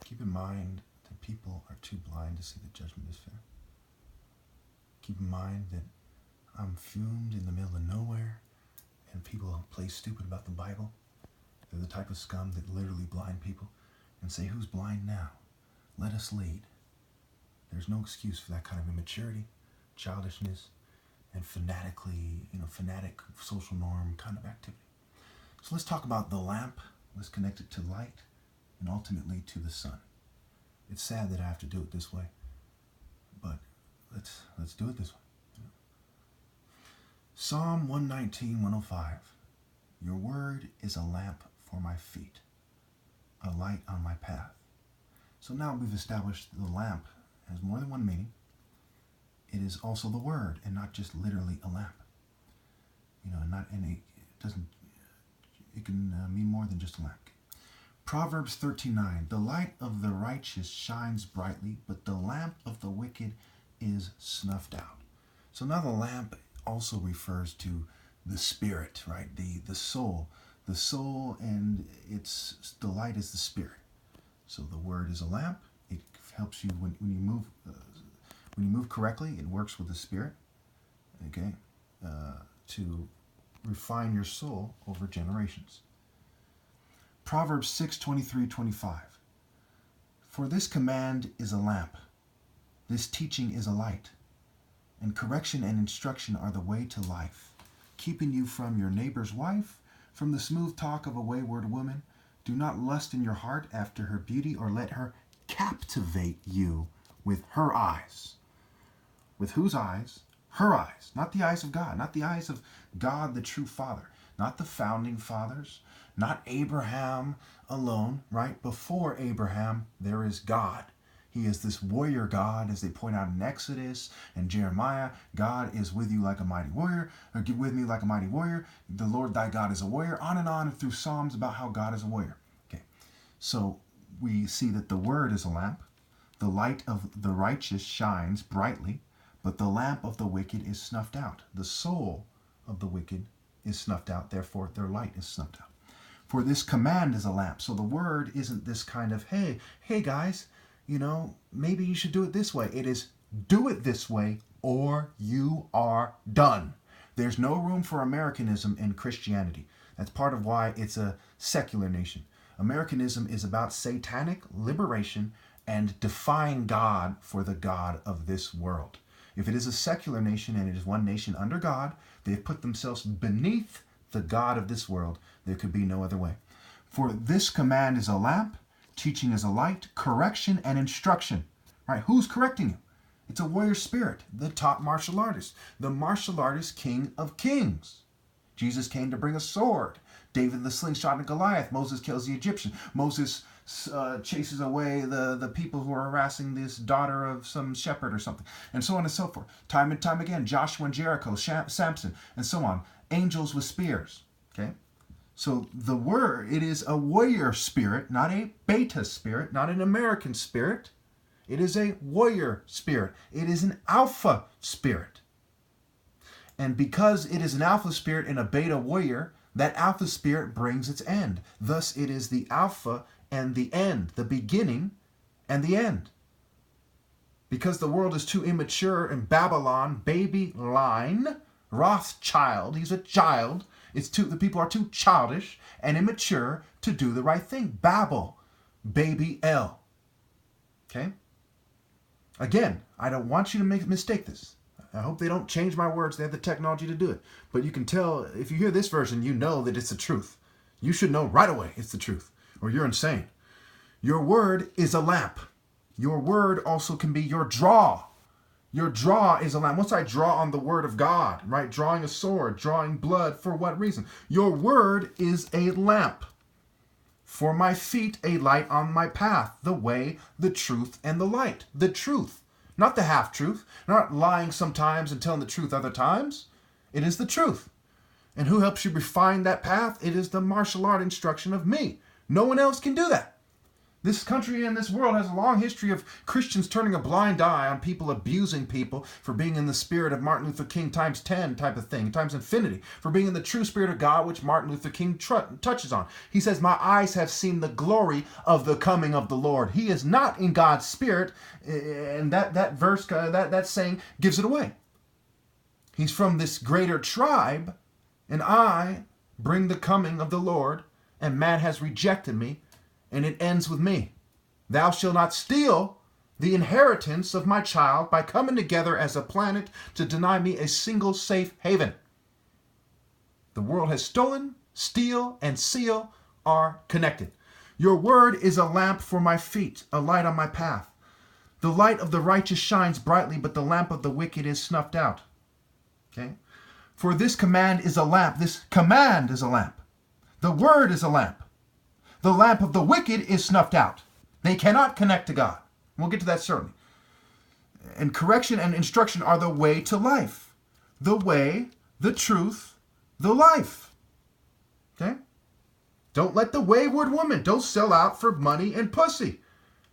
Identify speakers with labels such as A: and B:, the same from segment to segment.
A: Keep in mind that people are too blind to see that judgment is fair. Keep in mind that I'm fumed in the middle of nowhere and people play stupid about the Bible. They're the type of scum that literally blind people and say, who's blind now? Let us lead. There's no excuse for that kind of immaturity, childishness, and fanatic social norm kind of activity. So let's talk about the lamp. Let's connect it to light and ultimately to the sun. It's sad that I have to do it this way, but let's do it this way. Psalm 119, 105. Your word is a lamp for my feet, a light on my path. So now we've established the lamp has more than one meaning. It is also the word and not just literally a lamp. It can mean more than just a lamp. Proverbs 13:9. The light of the righteous shines brightly, but the lamp of the wicked is snuffed out. So now the lamp also refers to the spirit, right? The soul. The soul, and the light is the spirit. So the word is a lamp. It helps you when you move correctly. It works with the spirit, okay, to refine your soul over generations. Proverbs 6:23-25. For this command is a lamp, this teaching is a light, and correction and instruction are the way to life, keeping you from your neighbor's wife, from the smooth talk of a wayward woman. Do not lust in your heart after her beauty, or let her captivate you with her eyes. With whose eyes? Her eyes. Not the eyes of God. Not the eyes of God, the true Father. Not the founding fathers. Not Abraham alone, right? Before Abraham, there is God. He is this warrior God, as they point out in Exodus and Jeremiah. God is with you like a mighty warrior, or get with me like a mighty warrior. The Lord thy God is a warrior. On and through Psalms about how God is a warrior. Okay, so we see that the word is a lamp. The light of the righteous shines brightly, but the lamp of the wicked is snuffed out. The soul of the wicked is snuffed out, therefore their light is snuffed out. For this command is a lamp. So the word isn't this kind of, hey guys, maybe you should do it this way. It is, do it this way or you are done. There's no room for Americanism in Christianity. That's part of why it's a secular nation. Americanism is about satanic liberation and defying God for the God of this world. If it is a secular nation and it is one nation under God, they've put themselves beneath the God of this world. There could be no other way. For this command is a lamp, teaching is a light, correction and instruction. Right? Who's correcting you? It's a warrior spirit, the top martial artist, the martial artist king of kings. Jesus came to bring a sword. David the slingshot and Goliath. Moses kills the Egyptian. Moses chases away the people who are harassing this daughter of some shepherd or something, and so on and so forth. Time and time again, Joshua and Jericho, Samson, and so on. Angels with spears. Okay? So the word, it is a warrior spirit, not a beta spirit, not an American spirit. It is a warrior spirit. It is an alpha spirit. And because it is an alpha spirit and a beta warrior, that alpha spirit brings its end. Thus it is the alpha and the end, the beginning and the end. Because the world is too immature in Babylon, baby line, Rothschild, he's a child. The people are too childish and immature to do the right thing. Babel, baby L. Okay? Again, I don't want you to mistake this. I hope they don't change my words. They have the technology to do it. But you can tell, if you hear this version, you know that it's the truth. You should know right away it's the truth, or you're insane. Your word is a lamp. Your word also can be your draw. Your draw is a lamp. Once I draw on the word of God, right? Drawing a sword, drawing blood, for what reason? Your word is a lamp. For my feet, a light on my path, the way, the truth, and the light. The truth. Not the half-truth, not lying sometimes and telling the truth other times. It is the truth. And who helps you refine that path? It is the martial art instruction of me. No one else can do that. This country and this world has a long history of Christians turning a blind eye on people abusing people for being in the spirit of Martin Luther King times 10 type of thing, times infinity, for being in the true spirit of God, which Martin Luther King touches on. He says, my eyes have seen the glory of the coming of the Lord. He is not in God's spirit, and that verse, that saying gives it away. He's from this greater tribe, and I bring the coming of the Lord, and man has rejected me. And it ends with me. Thou shalt not steal the inheritance of my child by coming together as a planet to deny me a single safe haven. The world has stolen, steal, and seal are connected. Your word is a lamp for my feet, a light on my path. The light of the righteous shines brightly, but the lamp of the wicked is snuffed out. Okay? For this command is a lamp. This command is a lamp. The word is a lamp. The lamp of the wicked is snuffed out. They cannot connect to God. We'll get to that certainly. And correction and instruction are the way to life. The way, the truth, the life. Okay? Don't let the wayward woman, don't sell out for money and pussy.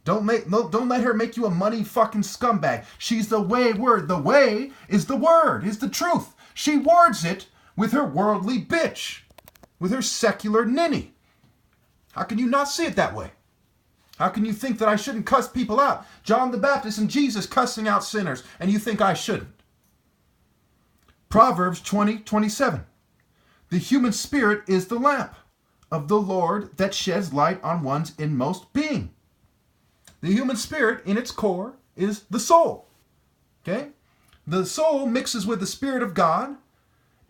A: Don't let her make you a money fucking scumbag. She's the wayward. The way is the word, is the truth. She words it with her worldly bitch, with her secular ninny. How can you not see it that way? How can you think that I shouldn't cuss people out? John the Baptist and Jesus cussing out sinners, and you think I shouldn't? Proverbs 20:27. The human spirit is the lamp of the Lord that sheds light on one's inmost being. The human spirit, in its core, is the soul. Okay? The soul mixes with the Spirit of God,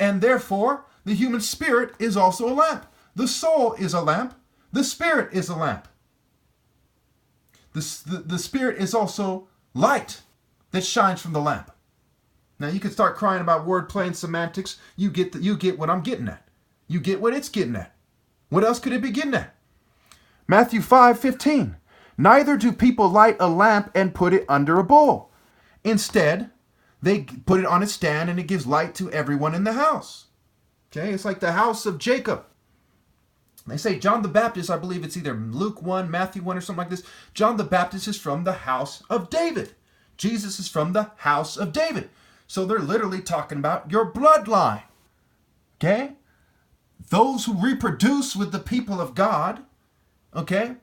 A: and therefore, the human spirit is also a lamp. The soul is a lamp. The spirit is a lamp. The spirit is also light that shines from the lamp. Now you can start crying about wordplay and semantics. You get what I'm getting at. You get what it's getting at. What else could it be getting at? Matthew 5:15. Neither do people light a lamp and put it under a bowl. Instead, they put it on its stand and it gives light to everyone in the house. Okay, it's like the house of Jacob. They say John the Baptist, I believe it's either Luke 1, Matthew 1 or something like this. John the Baptist is from the house of David. Jesus is from the house of David. So they're literally talking about your bloodline. Okay? Those who reproduce with the people of God, okay,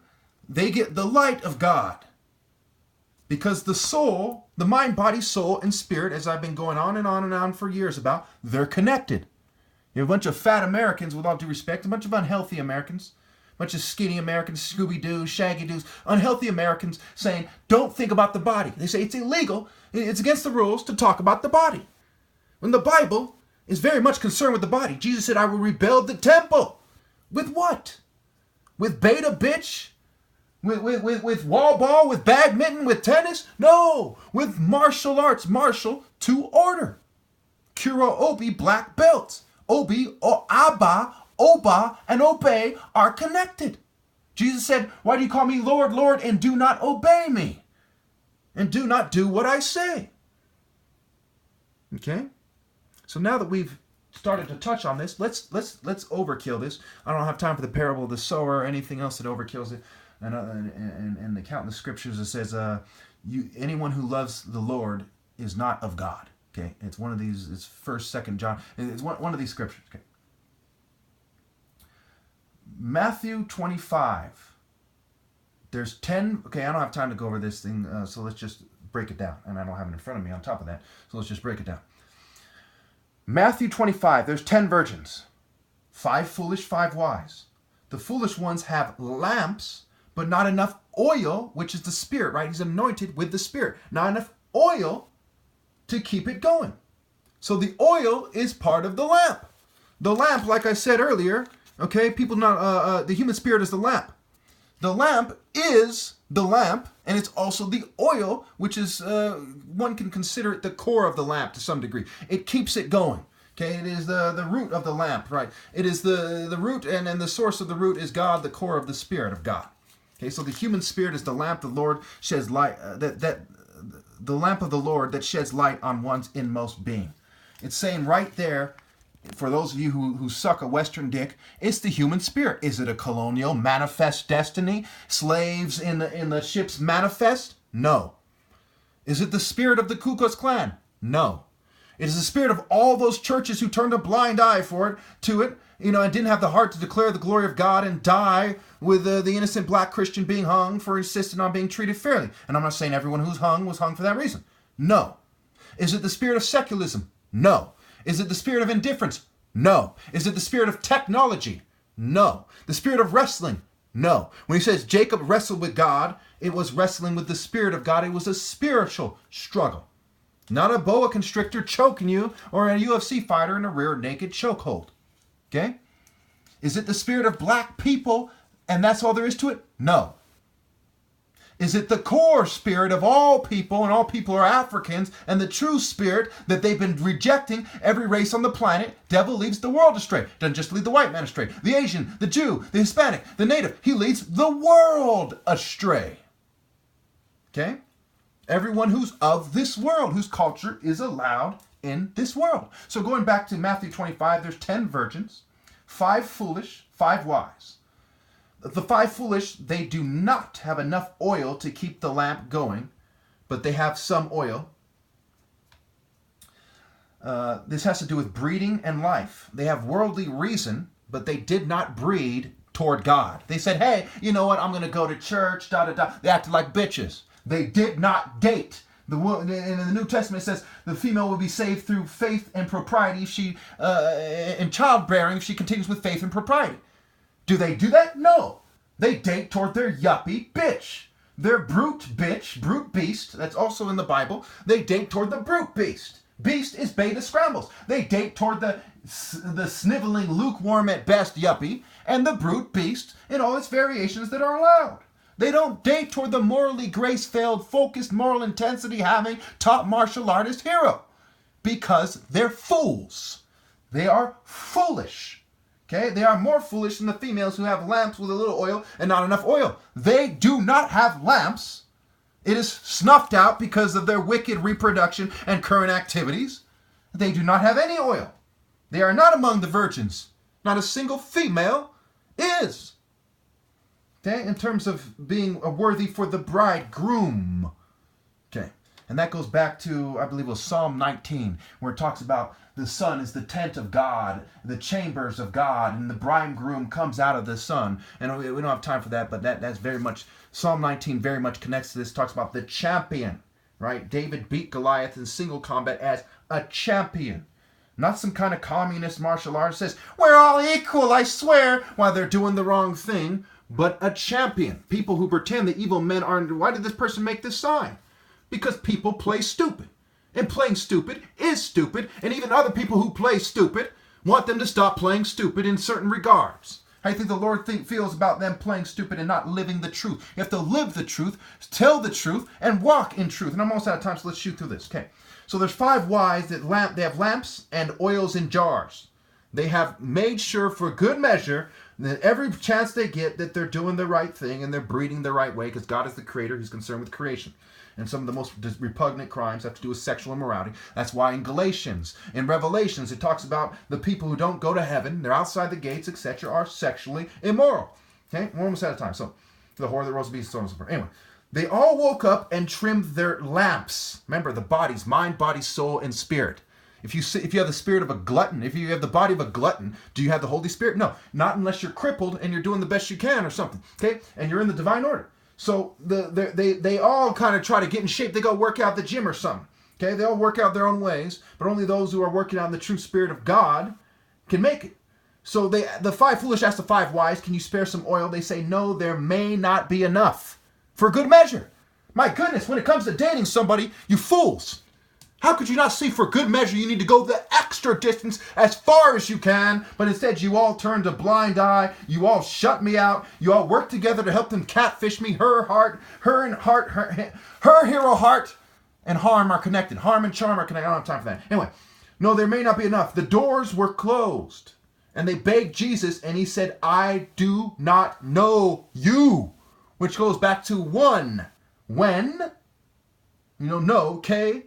A: they get the light of God. Because the soul, the mind, body, soul, and spirit, as I've been going on and on and on for years about, they're connected. You have a bunch of fat Americans, with all due respect, a bunch of unhealthy Americans, a bunch of skinny Americans, Scooby-Doo, Shaggy-Doos, unhealthy Americans saying, don't think about the body. They say it's illegal, it's against the rules to talk about the body. When the Bible is very much concerned with the body. Jesus said, I will rebuild the temple. With what? With beta bitch? With wall ball? With badminton? With tennis? No! With martial arts. Martial to order. Kuro Obi, black belts. Obi, or Abba, Oba, and Obey are connected. Jesus said, why do you call me Lord, Lord, and do not obey me? And do not do what I say. Okay? So now that we've started to touch on this, let's overkill this. I don't have time for the parable of the sower or anything else that overkills it. And the count in the scriptures that says, anyone who loves the Lord is not of God. Okay, it's one of these. It's 1st, 2nd John. It's one of these scriptures. Okay, Matthew 25. There's 10. Okay, I don't have time to go over this thing, so let's just break it down. And I don't have it in front of me on top of that, so let's just break it down. Matthew 25. There's 10 virgins, 5 foolish, 5 wise. The foolish ones have lamps, but not enough oil, which is the Spirit, right? He's anointed with the Spirit. Not enough oil to keep it going. So the oil is part of the lamp. The lamp, like I said earlier, okay, the human spirit is the lamp. The lamp is the lamp, and it's also the oil, which is, one can consider it the core of the lamp to some degree. It keeps it going. Okay, it is the root of the lamp, right? It is the root, and the source of the root is God, the core of the Spirit of God. Okay, so the human spirit is the lamp the Lord sheds light, the lamp of the Lord that sheds light on one's inmost being. It's saying right there For those of you who suck a Western dick, it's the human spirit. Is it a colonial manifest destiny? Slaves in the ship's manifest? No. Is it the spirit of the Ku Klux Klan? No. It is the spirit of all those churches who turned a blind eye to it, and didn't have the heart to declare the glory of God and die with the innocent black Christian being hung for insisting on being treated fairly. And I'm not saying everyone who's hung was hung for that reason. No. Is it the spirit of secularism? No. Is it the spirit of indifference? No. Is it the spirit of technology? No. The spirit of wrestling? No. When he says Jacob wrestled with God, it was wrestling with the spirit of God. It was a spiritual struggle. Not a boa constrictor choking you or a UFC fighter in a rear naked chokehold. Okay? Is it the spirit of black people and that's all there is to it? No. Is it the core spirit of all people, and all people are Africans, and the true spirit that they've been rejecting every race on the planet? Devil leads the world astray. Doesn't just lead the white man astray. The Asian, the Jew, the Hispanic, the Native. He leads the world astray. Okay? Everyone who's of this world, whose culture is allowed in this world. So going back to Matthew 25, there's 10 virgins, 5 foolish, 5 wise. The 5 foolish, they do not have enough oil to keep the lamp going, but they have some oil. This has to do with breeding and life. They have worldly reason, but they did not breed toward God. They said, hey, you know what, I'm going to go to church, da-da-da. They acted like bitches. They did not date. In the New Testament, it says the female will be saved through faith and propriety if she, in childbearing, if she continues with faith and propriety. Do they do that? No. They date toward their yuppie bitch. Their brute bitch, brute beast, that's also in the Bible. They date toward the brute beast. Beast is beta scrambles. They date toward the sniveling, lukewarm at best yuppie and the brute beast in all its variations that are allowed. They don't date toward the morally grace-filled, focused, moral intensity-having, top martial artist hero. Because they're fools. They are foolish. Okay? They are more foolish than the females who have lamps with a little oil and not enough oil. They do not have lamps. It is snuffed out because of their wicked reproduction and current activities. They do not have any oil. They are not among the virgins. Not a single female is. Okay, in terms of being worthy for the bridegroom. Okay, and that goes back to, I believe it was Psalm 19, where it talks about the sun is the tent of God, the chambers of God, and the bridegroom comes out of the sun. And we don't have time for that, but that's very much, Psalm 19 very much connects to this, talks about the champion, right? David beat Goliath in single combat as a champion. Not some kind of communist martial artist says, we're all equal, I swear, while they're doing the wrong thing. But a champion. People who pretend that evil men aren't. Why did this person make this sign? Because people play stupid. And playing stupid is stupid. And even other people who play stupid want them to stop playing stupid in certain regards. How do you think the Lord feels about them playing stupid and not living the truth? You have to live the truth, tell the truth, and walk in truth. And I'm almost out of time, so let's shoot through this. Okay. So there's 5 wise that they have lamps and oils in jars. They have made sure for good measure that every chance they get that they're doing the right thing and they're breeding the right way, because God is the creator. He's concerned with creation. And some of the most repugnant crimes have to do with sexual immorality. That's why in Galatians, in Revelations, it talks about the people who don't go to heaven, they're outside the gates, etc., are sexually immoral. Okay, we're almost out of time. So, the whore that rose the beast, so on and so forth. Anyway, they all woke up and trimmed their lamps. Remember, the bodies, mind, body, soul, and spirit. If you have the spirit of a glutton, if you have the body of a glutton, do you have the Holy Spirit? No, not unless you're crippled and you're doing the best you can or something, okay? And you're in the divine order. So they all kind of try to get in shape. They go work out at the gym or something, okay? They all work out their own ways, but only those who are working out in the true spirit of God can make it. So the 5 foolish ask the 5 wise, can you spare some oil? They say, no, there may not be enough. For good measure. My goodness, when it comes to dating somebody, you fools. How could you not see for good measure you need to go the extra distance as far as you can, but instead you all turned a blind eye, you all shut me out, you all work together to help them catfish me, her hero heart and harm are connected. Harm and charm are connected. I don't have time for that. Anyway, no, there may not be enough. The doors were closed and they begged Jesus and he said, I do not know you, which goes back to one. When, no, K,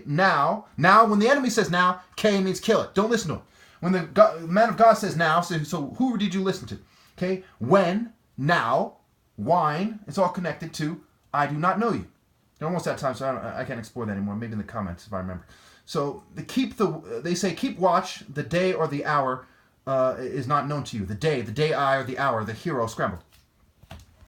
A: now. Now, when the enemy says now, K means kill it. Don't listen to him. When the man of God says now, so who did you listen to? Okay, when, now, wine, it's all connected to I do not know you. They're almost out of time, so I can't explore that anymore. Maybe in the comments if I remember. So they say keep watch. The day or the hour is not known to you. The day, I, or the hour. The hero scrambled.